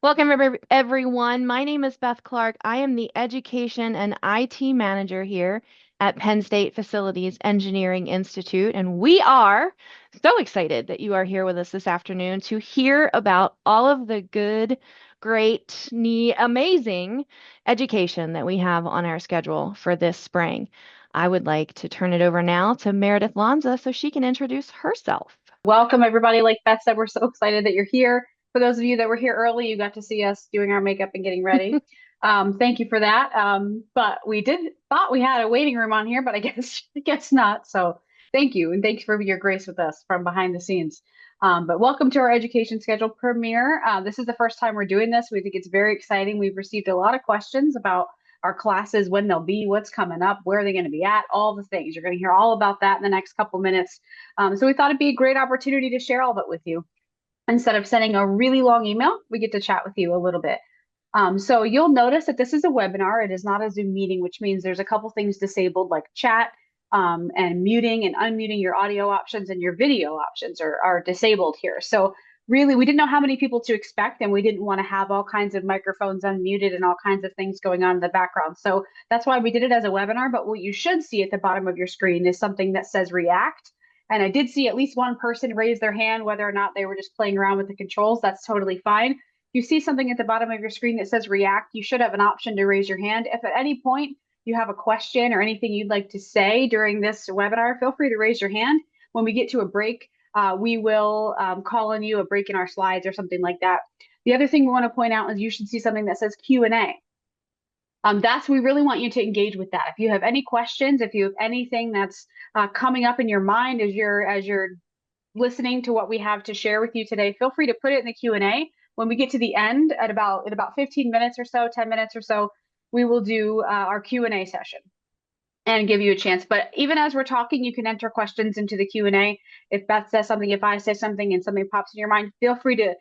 Welcome, everyone. My name is Beth Clark. I am the Education and IT Manager here at Penn State Facilities Engineering Institute, and we are so excited that you are here with us this afternoon to hear about all of the good, great, neat, amazing education that we have on our schedule for this spring. I would like to turn it over now to Meredith Lanza so she can introduce herself. Welcome, everybody. Like Beth said, we're so excited that you're here. For those of you that were here early, you got to see us doing our makeup and getting ready. Thank you for that. But we did thought we had a waiting room on here, but I guess not. So thank you, and thanks for your grace with us from behind the scenes. But welcome to our education schedule premiere. This is the first time we're doing this. We think it's very exciting. We've received a lot of questions about our classes, when they'll be, what's coming up, where are they going to be at, all the things. You're going to hear all about that in the next couple minutes. So we thought it'd be a great opportunity to share all of it with you. Instead of sending a really long email, we get to chat with you a little bit. So you'll notice that this is a webinar. It is not a Zoom meeting, which means there's a couple things disabled like chat and muting and unmuting your audio options, and your video options are disabled here. So really, we didn't know how many people to expect, and we didn't want to have all kinds of microphones unmuted and all kinds of things going on in the background. So that's why we did it as a webinar. But what you should see at the bottom of your screen is something that says React. And I did see at least one person raise their hand, whether or not they were just playing around with the controls. That's totally fine. If you see something at the bottom of your screen that says React, you should have an option to raise your hand. If at any point you have a question or anything you'd like to say during this webinar, feel free to raise your hand. When we get to a break, we will call on you, a break in our slides or something like that. The other thing we want to point out is you should see something that says Q&A. We really want you to engage with that. If you have any questions, if you have anything that's coming up in your mind as you're listening to what we have to share with you today, feel free to put it in the Q&A. When we get to the end at about 15 minutes or so, 10 minutes or so, we will do our Q&A session and give you a chance. But even as we're talking, you can enter questions into the Q&A. If Beth says something, if I say something and something pops in your mind, feel free to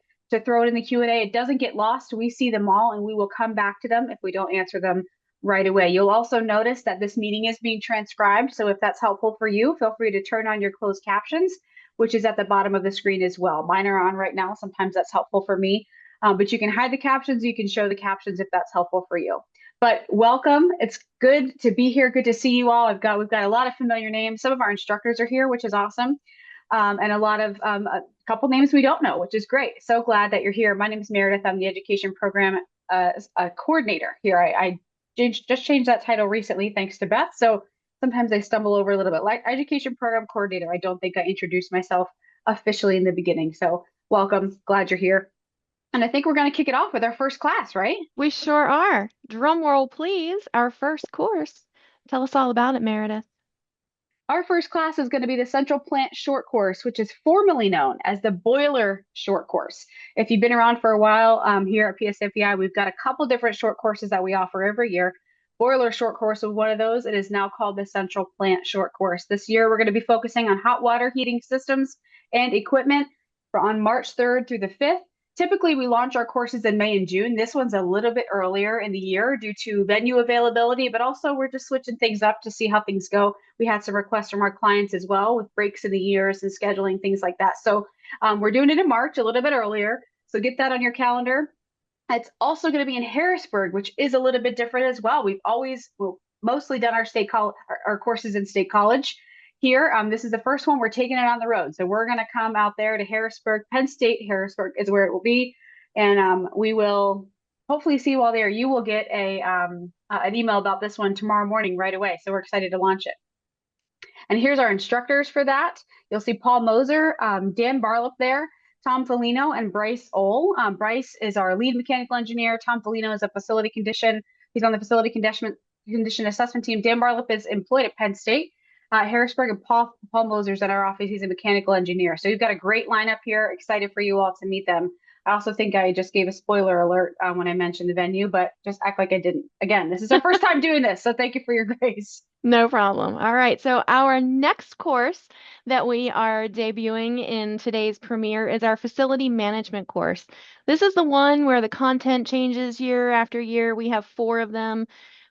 throw it in the Q&A. It doesn't get lost. We see them all and we will come back to them if we don't answer them right away. You'll also notice that this meeting is being transcribed. So if that's helpful for you, feel free to turn on your closed captions, which is at the bottom of the screen as well. Mine are on right now. Sometimes that's helpful for me. But you can hide the captions. You can show the captions if that's helpful for you. But welcome. It's good to be here. Good to see you all. We've got a lot of familiar names. Some of our instructors are here, which is awesome. And a couple names we don't know, which is great. So glad that you're here. My name is Meredith. I'm the education program coordinator here. I just changed that title recently, thanks to Beth. So sometimes I stumble over a little bit. Like education program coordinator, I don't think I introduced myself officially in the beginning. So welcome. Glad you're here. And I think we're going to kick it off with our first class, right? We sure are. Drum roll, please. Our first course. Tell us all about it, Meredith. Our first class is going to be the Central Plant Short Course, which is formerly known as the Boiler Short Course. If you've been around for a while here at PSFEI, we've got a couple different short courses that we offer every year. Boiler Short Course was one of those. It is now called the Central Plant Short Course. This year, we're going to be focusing on hot water heating systems and equipment on March 3rd through the 5th. Typically, we launch our courses in May and June. This one's a little bit earlier in the year due to venue availability, but also we're just switching things up to see how things go. We had some requests from our clients as well with breaks in the years and scheduling, things like that. So we're doing it in March, a little bit earlier. So get that on your calendar. It's also going to be in Harrisburg, which is a little bit different as well. We've mostly done our courses in State College here. This is the first one. We're taking it on the road. So we're going to come out there to Harrisburg. Penn State Harrisburg is where it will be. And we will hopefully see you all there. You will get an email about this one tomorrow morning right away. So we're excited to launch it. And here's our instructors for that. You'll see Paul Moser, Dan Barlip there, Tom Felino, and Bryce Ohl. Bryce is our lead mechanical engineer. Tom Felino is a facility condition. He's on the facility condition assessment team. Dan Barlip is employed at Penn State. Harrisburg, and Paul Moser's at our office. He's a mechanical engineer. So we've got a great lineup here. Excited for you all to meet them. I also think I just gave a spoiler alert when I mentioned the venue, but just act like I didn't. Again, this is our first time doing this, so thank you for your grace. No problem. All right. So our next course that we are debuting in today's premiere is our facility management course. This is the one where the content changes year after year. We have four of them.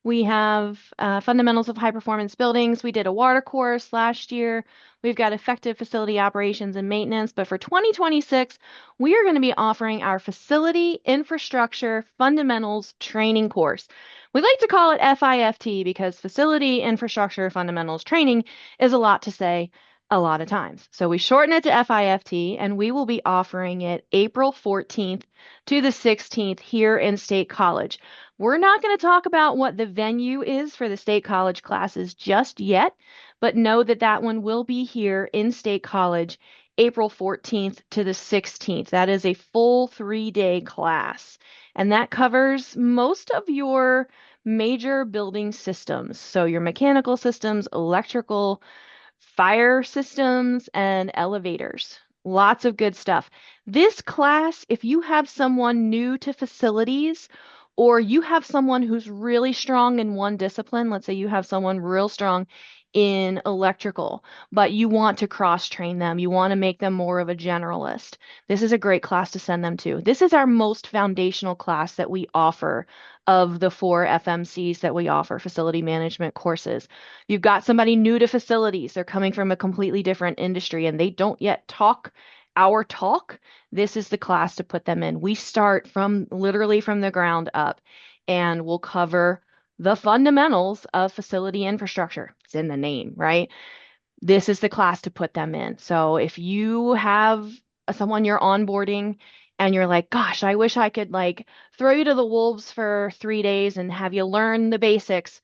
We have fundamentals of high performance buildings. We did a water course last year. We've got effective facility operations and maintenance. But for 2026, we are going to be offering our facility infrastructure fundamentals training course. We like to call it FIFT because facility infrastructure fundamentals training is a lot to say a lot of times. So we shorten it to FIFT, and we will be offering it April 14th to the 16th here in State College. We're not going to talk about what the venue is for the State College classes just yet, but know that that one will be here in State College April 14th to the 16th. That is a full 3-day class, and that covers most of your major building systems. So your mechanical systems, electrical, fire systems, and elevators. Lots of good stuff. This class, if you have someone new to facilities, or you have someone who's really strong in one discipline, let's say you have someone real strong in electrical, but you want to cross train them, you want to make them more of a generalist, this is a great class to send them to. This is our most foundational class that we offer of the 4 FMCs that we offer, facility management courses. You've got somebody new to facilities, they're coming from a completely different industry and they don't yet talk our talk. This is the class to put them in. We start from literally from the ground up and we'll cover the fundamentals of facility infrastructure. It's in the name, right? This is the class to put them in. So if you have someone you're onboarding and you're like, gosh, I wish I could like throw you to the wolves for 3 days and have you learn the basics,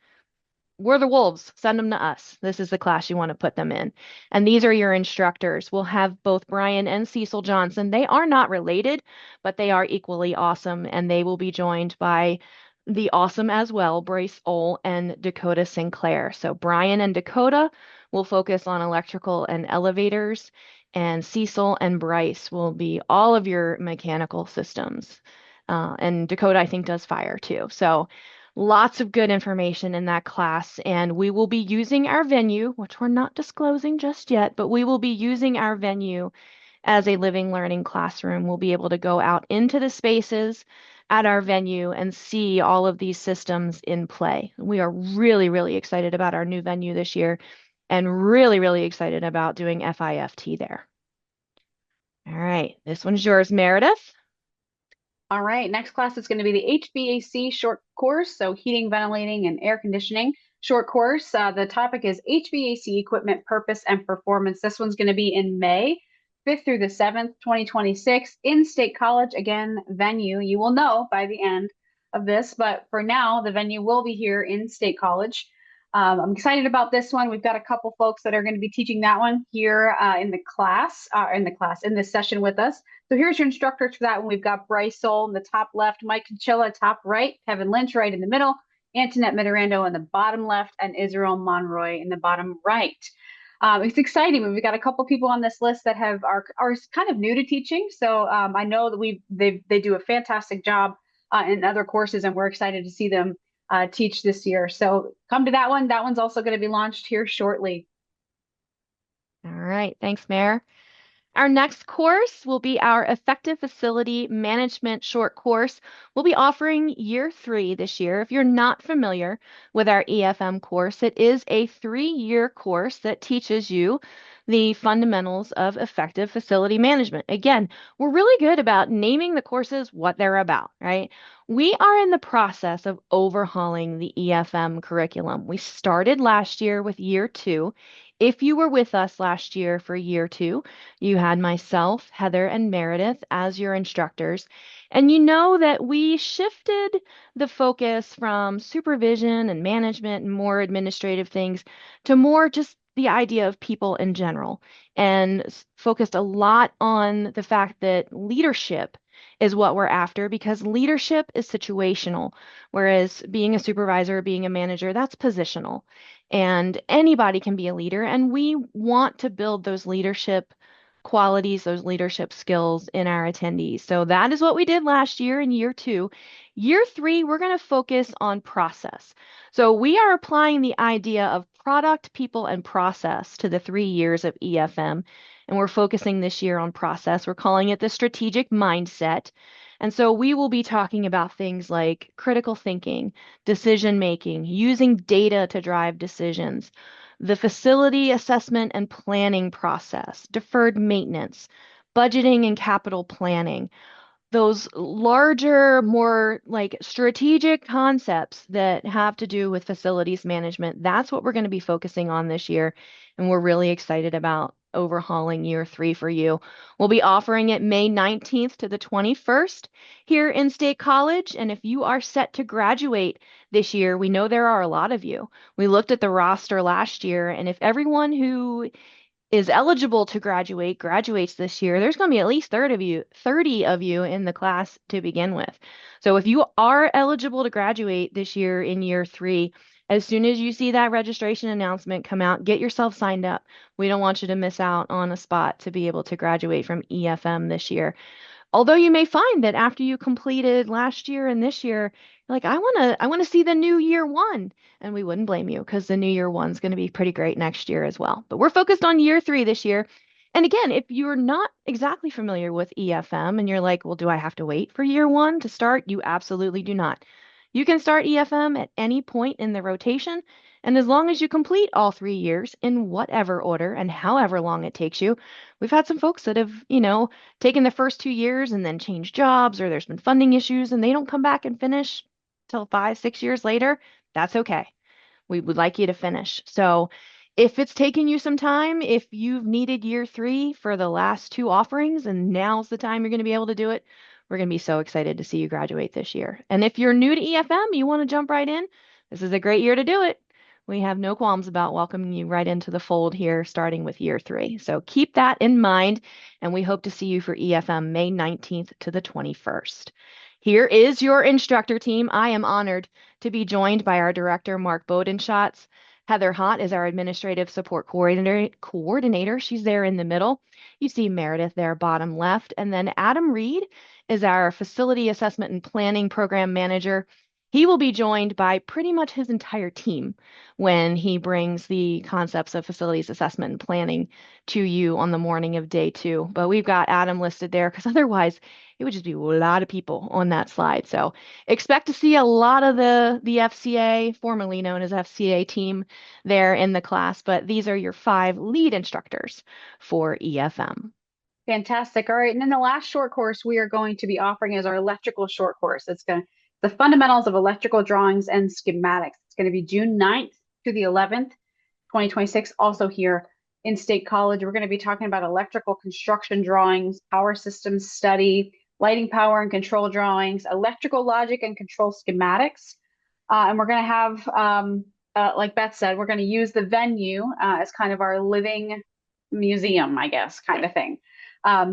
we're the wolves. Send them to us. This is the class you want to put them in. And these are your instructors. We'll have both Brian and Cecil Johnson. They are not related, but they are equally awesome. And they will be joined by the awesome as well, Bryce Ohl and Dakota Sinclair. So Brian and Dakota will focus on electrical and elevators, and Cecil and Bryce will be all of your mechanical systems. And Dakota, I think, does fire too. So lots of good information in that class, and we will be using our venue, which we're not disclosing just yet, but we will be using our venue as a living learning classroom. We'll be able to go out into the spaces at our venue and see all of these systems in play. We are really, really excited about our new venue this year and really, really excited about doing FIFT there. All right, this one's yours, Meredith. All right, next class is going to be the HVAC short course, so heating, ventilating, and air conditioning short course. The topic is HVAC equipment purpose and performance. This one's going to be in May 5th through the 7th, 2026 in State College. Again, venue, you will know by the end of this, but for now, the venue will be here in State College. I'm excited about this one. We've got a couple folks that are going to be teaching that one here in this session with us. So here's your instructors for that one. We've got Bryce Soul in the top left, Mike Conchilla top right, Kevin Lynch right in the middle, Antoinette Mitarando in the bottom left, and Israel Monroy in the bottom right. It's exciting. We've got a couple people on this list that are kind of new to teaching. So I know that they do a fantastic job in other courses, and we're excited to see them teach this year. So come to that one. That one's also going to be launched here shortly. All right, thanks, Mayor. Our next course will be our Effective Facility Management short course. We'll be offering year 3 this year. If you're not familiar with our EFM course, it is a 3-year course that teaches you the fundamentals of effective facility management. Again, we're really good about naming the courses what they're about, right? We are in the process of overhauling the EFM curriculum. We started last year with year 2. If you were with us last year for year 2, you had myself, Heather, and Meredith as your instructors. And you know that we shifted the focus from supervision and management and more administrative things to more just the idea of people in general, and focused a lot on the fact that leadership is what we're after, because leadership is situational, whereas being a supervisor, being a manager, that's positional. And anybody can be a leader, and we want to build those leadership qualities, those leadership skills in our attendees. So that is what we did last year in year two. Year three, we're going to focus on process. So we are applying the idea of product, people, and process to the 3 years of EFM. And we're focusing this year on process. We're calling it the strategic mindset. And so we will be talking about things like critical thinking, decision making, using data to drive decisions, the facility assessment and planning process, deferred maintenance, budgeting and capital planning, those larger, more like strategic concepts that have to do with facilities management. That's what we're going to be focusing on this year. And we're really excited about overhauling year three for you. We'll be offering it May 19th to the 21st here in State College. And if you are set to graduate this year, we know there are a lot of you. We looked at the roster last year, and if everyone who is eligible to graduate graduates this year, there's going to be at least 30 of you in the class to begin with. So if you are eligible to graduate this year in year three, as soon as you see that registration announcement come out, get yourself signed up. We don't want you to miss out on a spot to be able to graduate from EFM this year. Although you may find that after you completed last year and this year, you're like, I want to see the new year one. And we wouldn't blame you because the new year one's going to be pretty great next year as well. But we're focused on year three this year. And again, if you're not exactly familiar with EFM and you're like, well, do I have to wait for year one to start? You absolutely do not. You can start EFM at any point in the rotation. And as long as you complete all 3 years in whatever order and however long it takes you, we've had some folks that have, taken the first 2 years and then changed jobs, or there's been funding issues and they don't come back and finish till 5, 6 years later. That's okay. We would like you to finish. So if it's taken you some time, if you've needed year three for the last two offerings and now's the time you're going to be able to do it, we're going to be so excited to see you graduate this year. And if you're new to EFM, you want to jump right in, this is a great year to do it. We have no qualms about welcoming you right into the fold here, starting with year three. So keep that in mind, and we hope to see you for EFM May 19th to the 21st. Here is your instructor team. I am honored to be joined by our director, Mark Bodenschatz. Heather Hott is our administrative support coordinator. She's there in the middle. You see Meredith there, bottom left. And then Adam Reed is our facility assessment and planning program manager. He will be joined by pretty much his entire team when he brings the concepts of facilities assessment and planning to you on the morning of day two. But we've got Adam listed there because otherwise it would just be a lot of people on that slide. So expect to see a lot of the FCA, formerly known as FCA team, there in the class. But these are your 5 lead instructors for EFM. Fantastic. All right. And then the last short course we are going to be offering is our electrical short course. It's going to the fundamentals of electrical drawings and schematics. It's going to be June 9th to the 11th, 2026, also here in State College. We're going to be talking about electrical construction drawings, power systems study, lighting, power, and control drawings, electrical logic and control schematics. And we're going to have, like Beth said, we're going to use the venue as kind of our living museum, I guess, kind of thing.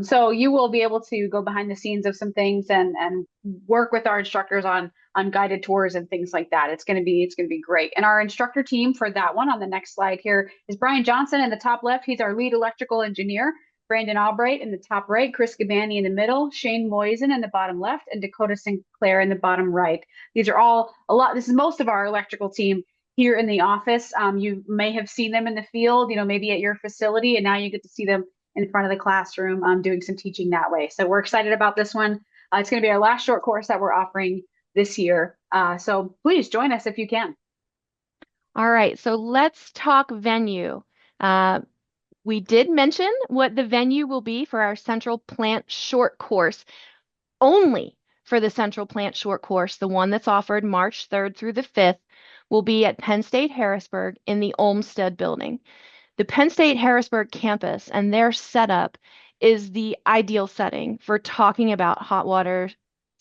So you will be able to go behind the scenes of some things and work with our instructors on guided tours and things like that. It's gonna be great. And our instructor team for that one on the next slide here is Brian Johnson in the top left. He's our lead electrical engineer. Brandon Albright in the top right, Chris Gabani in the middle, Shane Moisen in the bottom left, and Dakota Sinclair in the bottom right. These are all a lot. This is most of our electrical team here in the office. You may have seen them in the field, maybe at your facility, and now you get to see them in front of the classroom doing some teaching that way. So we're excited about this one. It's going to be our last short course that we're offering this year. So please join us if you can. All right, so let's talk venue. We did mention what the venue will be for our Central Plant short course. Only for the Central Plant short course, the one that's offered March 3rd through the 5th, will be at Penn State Harrisburg in the Olmsted building. The Penn State Harrisburg campus and their setup is the ideal setting for talking about hot water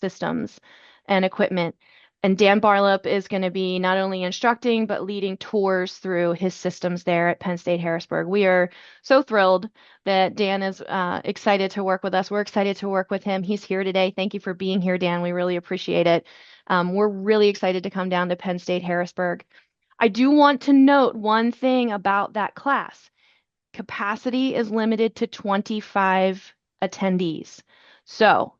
systems and equipment. And Dan Barlop is going to be not only instructing, but leading tours through his systems there at Penn State Harrisburg. We are so thrilled that Dan is excited to work with us. We're excited to work with him. He's here today. Thank you for being here, Dan. We really appreciate it. We're really excited to come down to Penn State Harrisburg. I do want to note one thing about that class, capacity is limited to 25 attendees. So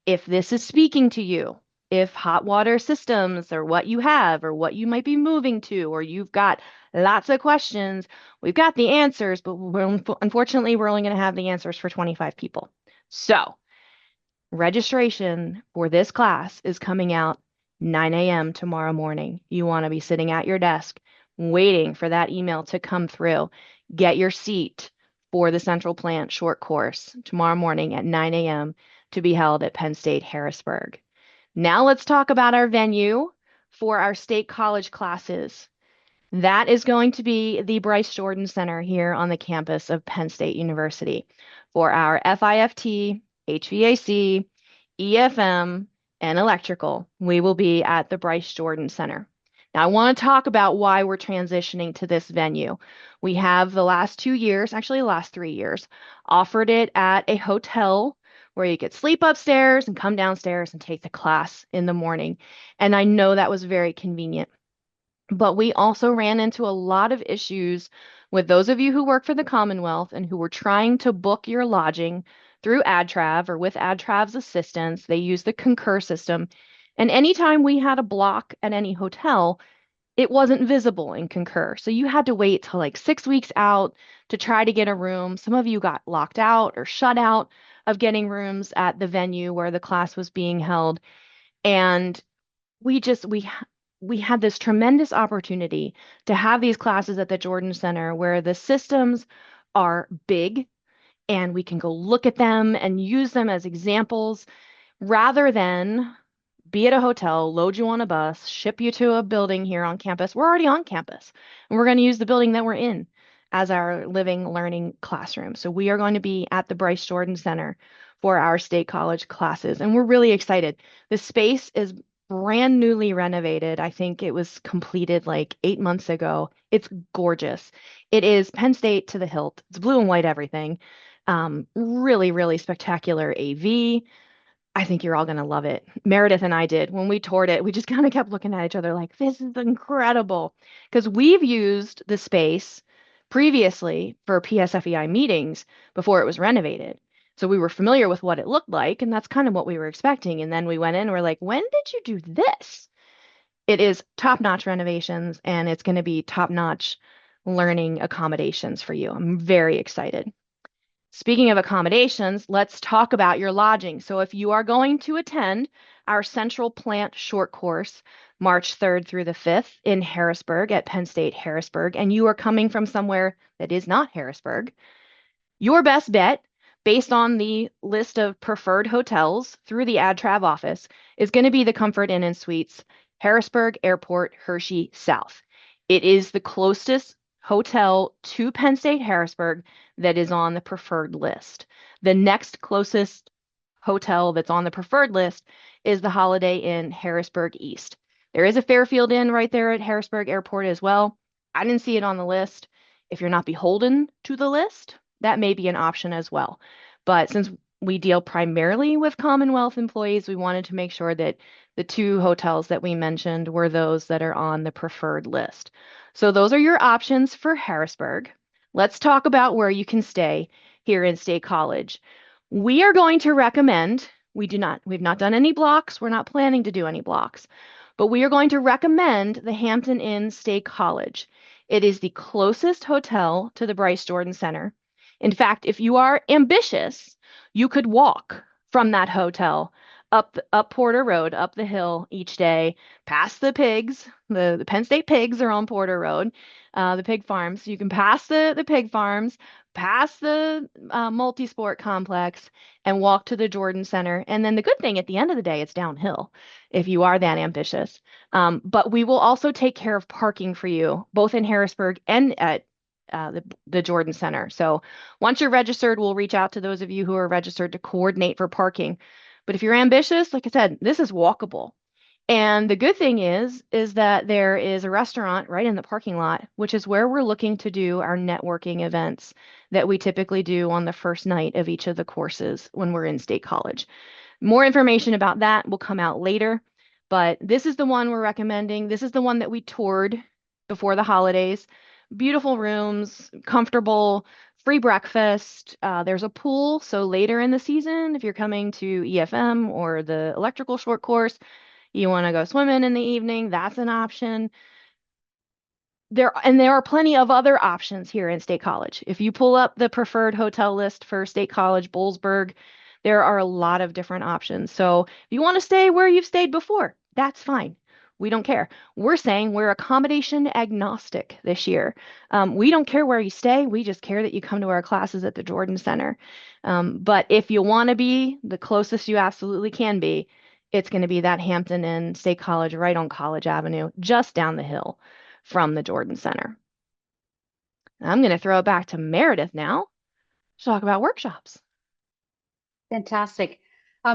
if this is speaking to you, if hot water systems or what you have or what you might be moving to, or you've got lots of questions, we've got the answers, but unfortunately, we're only going to have the answers for 25 people. So registration for this class is coming out 9 a.m. tomorrow morning. You want to be sitting at your desk waiting for that email to come through. Get your seat for the Central Plant short course tomorrow morning at 9 a.m. to be held at Penn State Harrisburg. Now let's talk about our venue for our state college classes. That is going to be the Bryce Jordan Center here on the campus of Penn State University for our FIFT, HVAC, EFM, and electrical. We will be at the Bryce Jordan Center. Now, I want to talk about why we're transitioning to this venue. We have the last 2 years, actually the last 3 years, offered it at a hotel where you could sleep upstairs and come downstairs and take the class in the morning. And I know that was very convenient. But we also ran into a lot of issues with those of you who work for the Commonwealth and who were trying to book your lodging through AdTrav or with AdTrav's assistance. They use the Concur system. And anytime we had a block at any hotel, it wasn't visible in Concur. So you had to wait till like 6 weeks out to try to get a room. Some of you got locked out or shut out of getting rooms at the venue where the class was being held. And we just we had this tremendous opportunity to have these classes at the Jordan Center where the systems are big and we can go look at them and use them as examples rather than be at a hotel, load you on a bus, ship you to a building here on campus. We're already on campus, and we're going to use the building that we're in as our living learning classroom. So we are going to be at the Bryce Jordan Center for our state college classes, and we're really excited. The space is brand newly renovated. I think it was completed like 8 months ago. It's gorgeous. It is Penn State to the hilt. It's blue and white everything. Really, really spectacular AV. I think you're all going to love it. Meredith and I did. When we toured it, we just kind of kept looking at each other like, this is incredible. Because we've used the space previously for PSFEI meetings before it was renovated. So we were familiar with what it looked like, and that's kind of what we were expecting. And then we went in and we're like, when did you do this? It is top-notch renovations, and it's going to be top-notch learning accommodations for you. I'm very excited. Speaking of accommodations, let's talk about your lodging. So if you are going to attend our Central Plant short course, March 3rd through the 5th in Harrisburg at Penn State Harrisburg, and you are coming from somewhere that is not Harrisburg, your best bet, based on the list of preferred hotels through the AdTrav office, is going to be the Comfort Inn and Suites, Harrisburg Airport, Hershey South. It is the closest hotel to Penn State Harrisburg that is on the preferred list. The next closest hotel that's on the preferred list is the Holiday Inn Harrisburg East. There is a Fairfield Inn right there at Harrisburg Airport as well. I didn't see it on the list. If you're not beholden to the list, that may be an option as well. But since we deal primarily with Commonwealth employees, we wanted to make sure that the two hotels that we mentioned were those that are on the preferred list. So those are your options for Harrisburg. Let's talk about where you can stay here in State College. We are going to recommend, we've not done any blocks, we're not planning to do any blocks, but we are going to recommend the Hampton Inn State College. It is the closest hotel to the Bryce Jordan Center. In fact, if you are ambitious, you could walk from that hotel up Porter Road, up the hill each day, past the pigs. The Penn State pigs are on Porter Road, the pig farms. You can pass the pig farms, past the multi-sport complex, and walk to the Jordan Center. And then the good thing at the end of the day, it's downhill if you are that ambitious. But we will also take care of parking for you, both in Harrisburg and at the Jordan Center. So once you're registered, we'll reach out to those of you who are registered to coordinate for parking. But if you're ambitious, like I said, this is walkable. And the good thing is that there is a restaurant right in the parking lot, which is where we're looking to do our networking events that we typically do on the first night of each of the courses when we're in State College. More information about that will come out later, but this is the one we're recommending. This is the one that we toured before the holidays. Beautiful rooms, comfortable, free breakfast. There's a pool. So later in the season, if you're coming to EFM or the electrical short course, you want to go swimming in the evening, that's an option. There are plenty of other options here in State College. If you pull up the preferred hotel list for State College Boalsburg, there are a lot of different options. So if you want to stay where you've stayed before, that's fine. We don't care. We're saying we're accommodation agnostic this year. We don't care where you stay. We just care that you come to our classes at the Jordan Center. But if you want to be the closest you absolutely can be, it's going to be that Hampton Inn State College right on College Avenue, just down the hill from the Jordan Center. I'm going to throw it back to Meredith now to talk about workshops. Fantastic.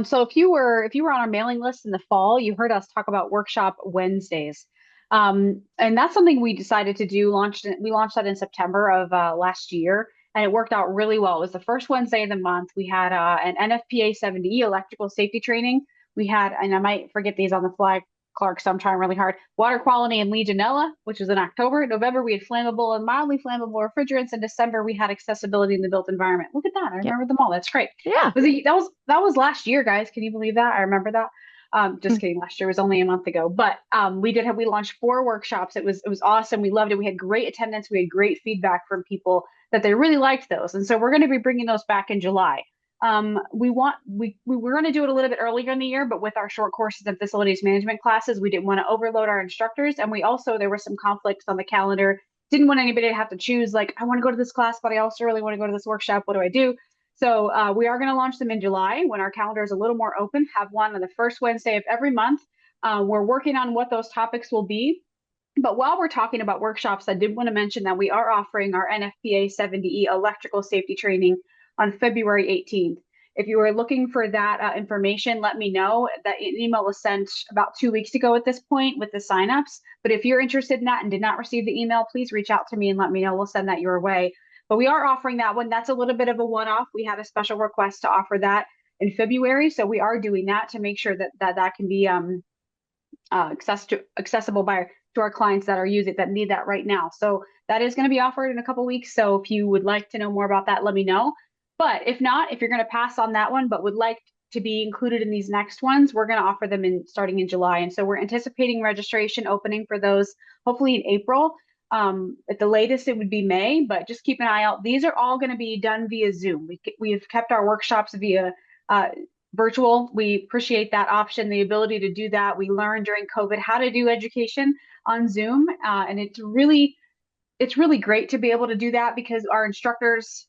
So if you were on our mailing list in the fall, you heard us talk about Workshop Wednesdays. And that's something we decided to do. We launched that in September of last year, and it worked out really well. It was the first Wednesday of the month. We had an NFPA 70E electrical safety training. We had, and I might forget these on the fly, Clark, so I'm trying really hard. Water quality and Legionella, which was in October. November, we had flammable and mildly flammable refrigerants. In December, we had accessibility in the built environment. Look at that. I Yeah. remember them all. That's great. Yeah. That was last year, guys. Can you believe that? I remember that. Just Mm. kidding. Last year was only a month ago, but we launched 4 workshops. It was awesome. We loved it. We had great attendance. We had great feedback from people that they really liked those, and so we're going to be bringing those back in July. We were going to do it a little bit earlier in the year, but with our short courses and facilities management classes, we didn't want to overload our instructors, and we also there were some conflicts on the calendar. Didn't want anybody to have to choose like I want to go to this class, but I also really want to go to this workshop. What do I do? So we are going to launch them in July when our calendar is a little more open. Have one on the first Wednesday of every month. We're working on what those topics will be. But while we're talking about workshops, I did want to mention that we are offering our NFPA 70E electrical safety training on February 18th. If you are looking for that information, let me know. That email was sent about 2 weeks ago at this point with the signups. But if you're interested in that and did not receive the email, please reach out to me and let me know. We'll send that your way. But we are offering that one. That's a little bit of a one-off. We had a special request to offer that in February, so we are doing that to make sure that can be accessible to our clients that are using that need that right now. So that is going to be offered in a couple weeks. So if you would like to know more about that, let me know. But if not, if you're going to pass on that one, but would like to be included in these next ones, we're going to offer them starting in July. And so we're anticipating registration opening for those hopefully in April. At the latest, it would be May, but just keep an eye out. These are all going to be done via Zoom. We have kept our workshops via virtual. We appreciate that option, the ability to do that. We learned during COVID how to do education on Zoom, and it's really great to be able to do that because our instructors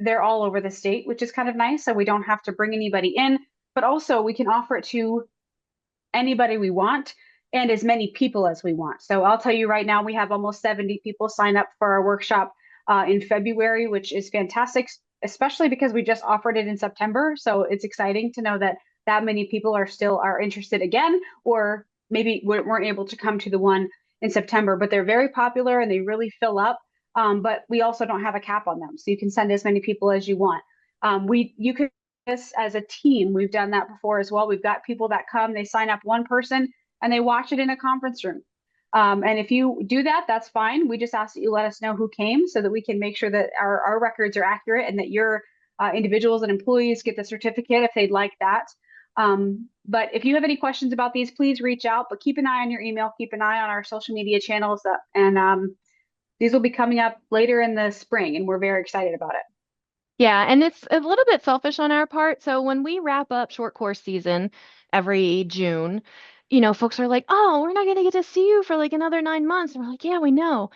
they're all over the state, which is kind of nice. So we don't have to bring anybody in, but also we can offer it to anybody we want and as many people as we want. So I'll tell you right now, we have almost 70 people sign up for our workshop in February, which is fantastic, especially because we just offered it in September. So it's exciting to know that that many people are interested again, or maybe weren't able to come to the one in September, but they're very popular and they really fill up. But we also don't have a cap on them, so you can send as many people as you want. You can this as a team. We've done that before as well. We've got people that come, they sign up one person and they watch it in a conference room. And if you do that, that's fine. We just ask that you let us know who came so that we can make sure that our records are accurate and that your individuals and employees get the certificate if they'd like that. But if you have any questions about these, please reach out. But keep an eye on your email, keep an eye on our social media channels, and these will be coming up later in the spring, and we're very excited about it. Yeah, and it's a little bit selfish on our part. So when we wrap up short course season every June, folks are like, "Oh, we're not going to get to see you for like another 9 months." And we're like, "Yeah, we know."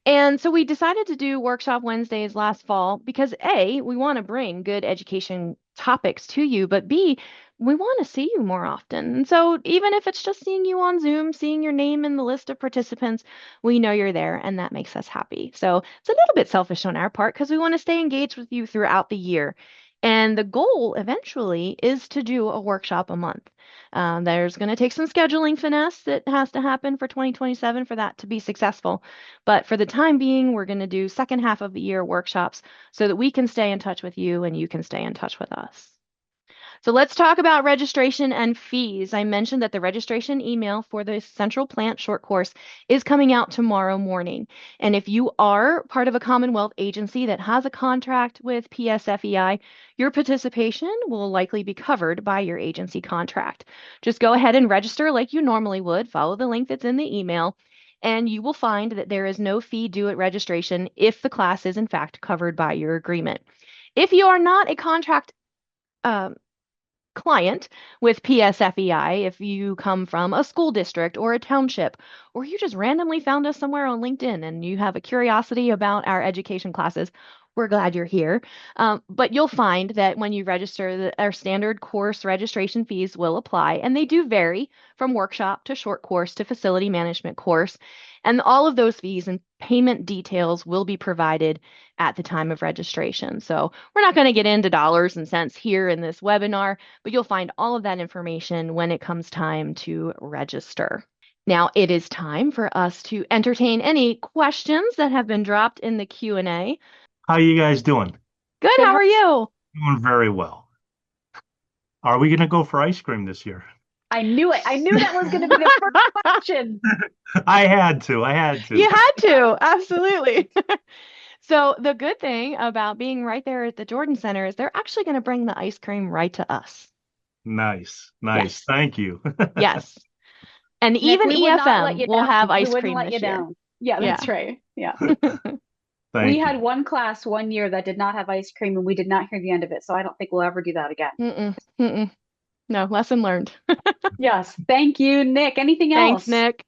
And so we decided to do workshop Wednesdays last fall because A, we want to bring good education topics to you, but B, we want to see you more often. And so even if it's just seeing you on Zoom, seeing your name in the list of participants, we know you're there and that makes us happy. So it's a little bit selfish on our part because we want to stay engaged with you throughout the year. And the goal eventually is to do a workshop a month. There's going to take some scheduling finesse that has to happen for 2027 for that to be successful. But for the time being, we're going to do second half of the year workshops so that we can stay in touch with you and you can stay in touch with us. So let's talk about registration and fees. I mentioned that the registration email for the Central Plant short course is coming out tomorrow morning. And if you are part of a Commonwealth agency that has a contract with PSFEI, your participation will likely be covered by your agency contract. Just go ahead and register like you normally would. Follow the link that's in the email. And you will find that there is no fee due at registration if the class is in fact covered by your agreement. If you are not a contract um, client with PSFEI, if you come from a school district or a township, or you just randomly found us somewhere on LinkedIn and you have a curiosity about our education classes, we're glad you're here. But you'll find that when you register, our standard course registration fees will apply, and they do vary from workshop to short course to facility management course. And all of those fees and payment details will be provided at the time of registration. So we're not going to get into dollars and cents here in this webinar, but you'll find all of that information when it comes time to register. Now it is time for us to entertain any questions that have been dropped in the Q&A. How you guys doing? Good, Good. how are you? Doing very well. Are we going to go for ice cream this year? I knew it. I knew that was going to be the first question. I had to. I had You to. had to, absolutely. So the good thing about being right there at the Jordan Center is they're actually going to bring the ice cream right to us. Nice. Nice. Yes, Thank you. yes. And Nick, even we would not let EFM you will down. have We ice wouldn't cream let you this year. down. Yeah, Yeah. that's right. Yeah. We Thank had you. one class one year that did not have ice cream and we did not hear the end of it. So I don't think we'll ever do that again. Mm-mm, mm-mm. No, lesson learned. Yes. Thank you, Nick. Anything Thanks, else? Nick.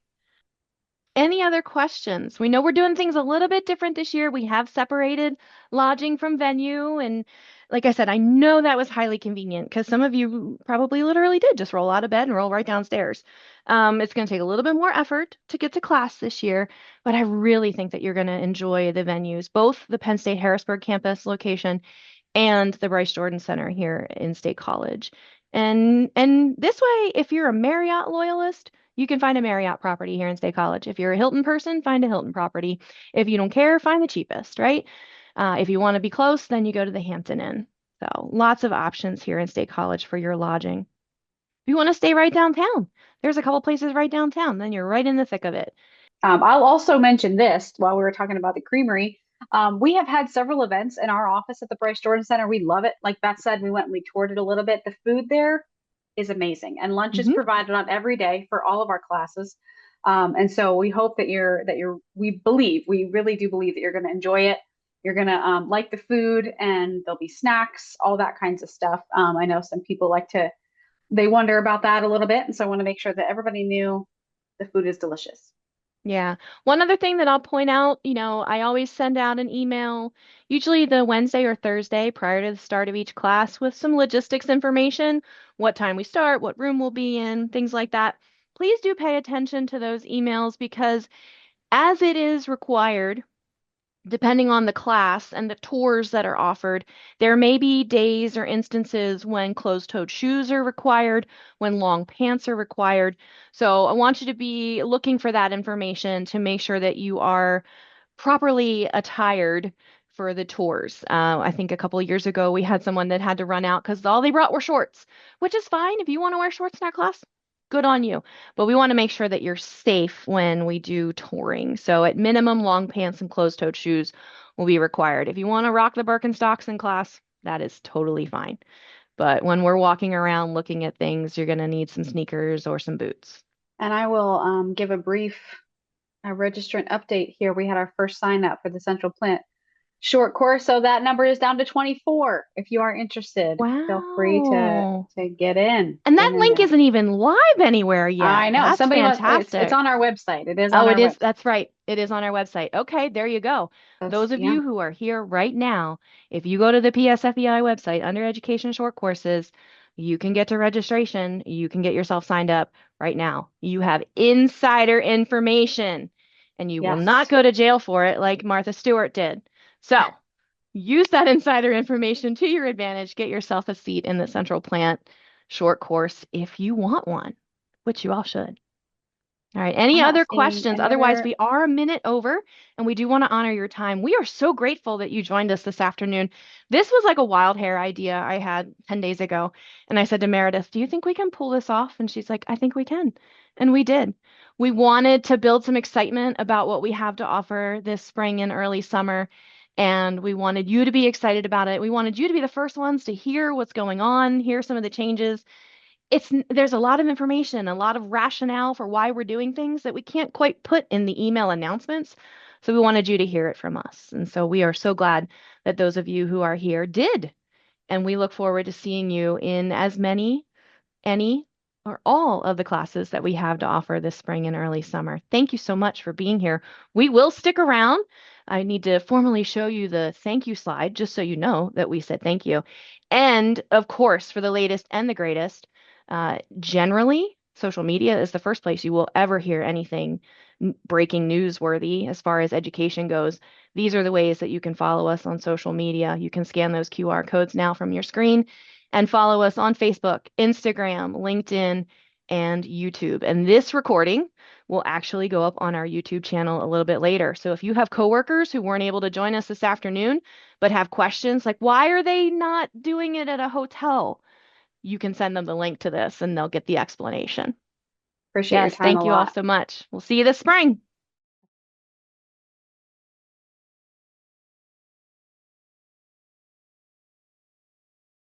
Any other questions? We know we're doing things a little bit different this year. We have separated lodging from venue. And like I said, I know that was highly convenient because some of you probably literally did just roll out of bed and roll right downstairs. It's going to take a little bit more effort to get to class this year, but I really think that you're going to enjoy the venues, both the Penn State Harrisburg campus location and the Bryce Jordan Center here in State College. And this way, if you're a Marriott loyalist, you can find a Marriott property here in State College. If you're a Hilton person, find a Hilton property. If you don't care, find the cheapest, right? If you want to be close, then you go to the Hampton Inn. So lots of options here in State College for your lodging. If you want to stay right downtown, there's a couple places right downtown. Then you're right in the thick of it. I'll also mention this while we were talking about the creamery. We have had several events in our office at the Bryce Jordan Center. We love it. Like Beth said, we went and we toured it a little bit. The food there is amazing, and lunch is Hmm. provided on every day for all of our classes. And so we hope we really do believe that you're going to enjoy it. You're going to like the food, and there'll be snacks, all that kinds of stuff. I know some people they wonder about that a little bit, and so I want to make sure that everybody knew the food is delicious. Yeah. One other thing that I'll point out, I always send out an email, usually the Wednesday or Thursday prior to the start of each class with some logistics information, what time we start, what room we'll be in, things like that. Please do pay attention to those emails because as it is required, depending on the class and the tours that are offered, there may be days or instances when closed-toed shoes are required, when long pants are required. So I want you to be looking for that information to make sure that you are properly attired for the tours. I think a couple of years ago we had someone that had to run out because all they brought were shorts, which is fine. If you want to wear shorts in our class, good on you. But we want to make sure that you're safe when we do touring. So at minimum, long pants and closed-toed shoes will be required. If you want to rock the Birkenstocks in class, that is totally fine. But when we're walking around looking at things, you're going to need some sneakers or some boots. And I will give a brief registrant update here. We had our first sign up for the Central Plant short course, so that number is down to 24. If you are interested, feel free Wow. to get in. And Get that in link there. isn't even live anywhere I yet. know That's somebody must. It's fantastic. on our website. It is on Oh, our it is. website. That's right. It is on our website. Okay, there you go. Those of Yeah. you who are here right now, if you go to the PSFEI website under Education Short Courses, you can get to registration. You can get yourself signed up right now. You have insider information, and you will not Yes. go to jail for it like Martha Stewart did. So use that insider information to your advantage. Get yourself a seat in the Central Plant short course if you want one, which you all should. All right. Any I'm not other seeing questions? any Otherwise, other. we are a minute over and we do want to honor your time. We are so grateful that you joined us this afternoon. This was like a wild hair idea I had 10 days ago. And I said to Meredith, "Do you think we can pull this off?" And she's like, "I think we can." And we did. We wanted to build some excitement about what we have to offer this spring and early summer. And we wanted you to be excited about it. We wanted you to be the first ones to hear what's going on, hear some of the changes. There's a lot of information, a lot of rationale for why we're doing things that we can't quite put in the email announcements. So we wanted you to hear it from us. And so we are so glad that those of you who are here did. And we look forward to seeing you in as many, any, or all of the classes that we have to offer this spring and early summer. Thank you so much for being here. We will stick around. I need to formally show you the thank you slide just so you know that we said thank you. And of course, for the latest and the greatest, generally, social media is the first place you will ever hear anything breaking newsworthy as far as education goes. These are the ways that you can follow us on social media. You can scan those QR codes now from your screen and follow us on Facebook, Instagram, LinkedIn, and YouTube. And this recording will actually go up on our YouTube channel a little bit later. So if you have coworkers who weren't able to join us this afternoon, but have questions like, why are they not doing it at a hotel? You can send them the link to this and they'll get the explanation. Appreciate your Yes, time a thank you all lot. so much. We'll see you this spring.